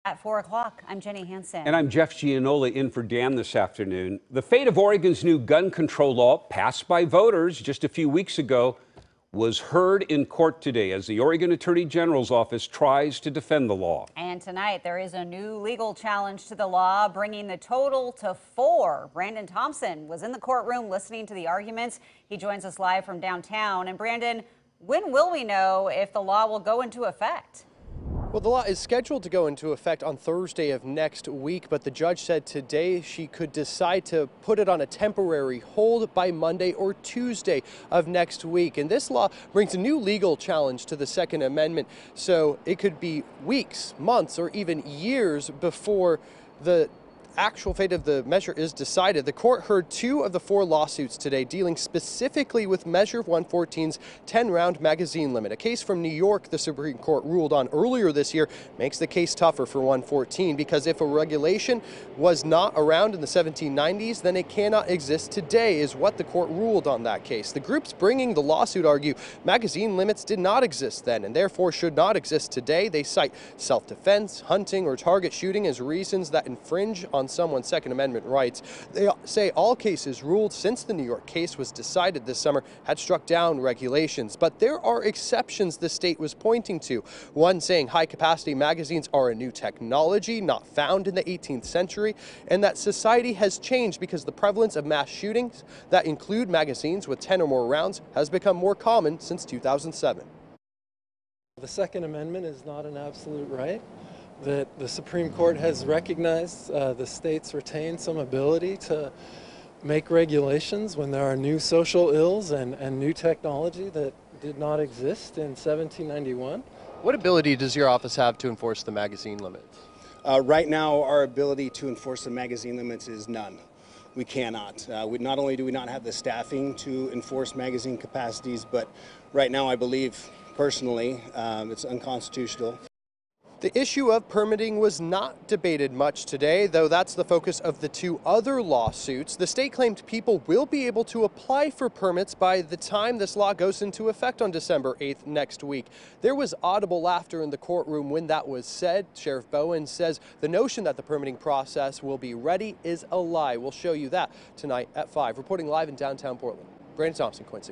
At 4 o'clock, I'm Jenny Hansen. And I'm Jeff Gianola in for Dan this afternoon. The fate of Oregon's new gun control law, passed by voters just a few weeks ago, was heard in court today as the Oregon Attorney General's office tries to defend the law. And tonight, there is a new legal challenge to the law, bringing the total to 4. Brandon Thompson was in the courtroom listening to the arguments. He joins us live from downtown. And Brandon, when will we know if the law will go into effect? Well, the law is scheduled to go into effect on Thursday of next week, but the judge said today she could decide to put it on a temporary hold by Monday or Tuesday of next week. And this law brings a new legal challenge to the Second Amendment, so it could be weeks, months, or even years before the actual fate of the measure is decided. The court heard 2 of the 4 lawsuits today dealing specifically with Measure 114's 10-round magazine limit. A case from New York the Supreme Court ruled on earlier this year makes the case tougher for 114 because if a regulation was not around in the 1790s, then it cannot exist today, is what the court ruled on that case. The groups bringing the lawsuit argue magazine limits did not exist then and therefore should not exist today. They cite self-defense, hunting, or target shooting as reasons that infringe on someone's Second Amendment rights. They say all cases ruled since the New York case was decided this summer had struck down regulations, but there are exceptions the state was pointing to. One saying high-capacity magazines are a new technology not found in the 18th century, and that society has changed because the prevalence of mass shootings that include magazines with 10 or more rounds has become more common since 2007. The Second Amendment is not an absolute right. That the Supreme Court has recognized the states retain some ability to make regulations when there are new social ills and new technology that did not exist in 1791. What ability does your office have to enforce the magazine limits? Right now, our ability to enforce the magazine limits is none. We cannot. Not only do we not have the staffing to enforce magazine capacities, but right now I believe personally it's unconstitutional. The issue of permitting was not debated much today, though that's the focus of the 2 other lawsuits. The state claimed people will be able to apply for permits by the time this law goes into effect on December 8th next week. There was audible laughter in the courtroom when that was said. Sheriff Bowen says the notion that the permitting process will be ready is a lie. We'll show you that tonight at 5. Reporting live in downtown Portland, Brandon Thompson, Quincy.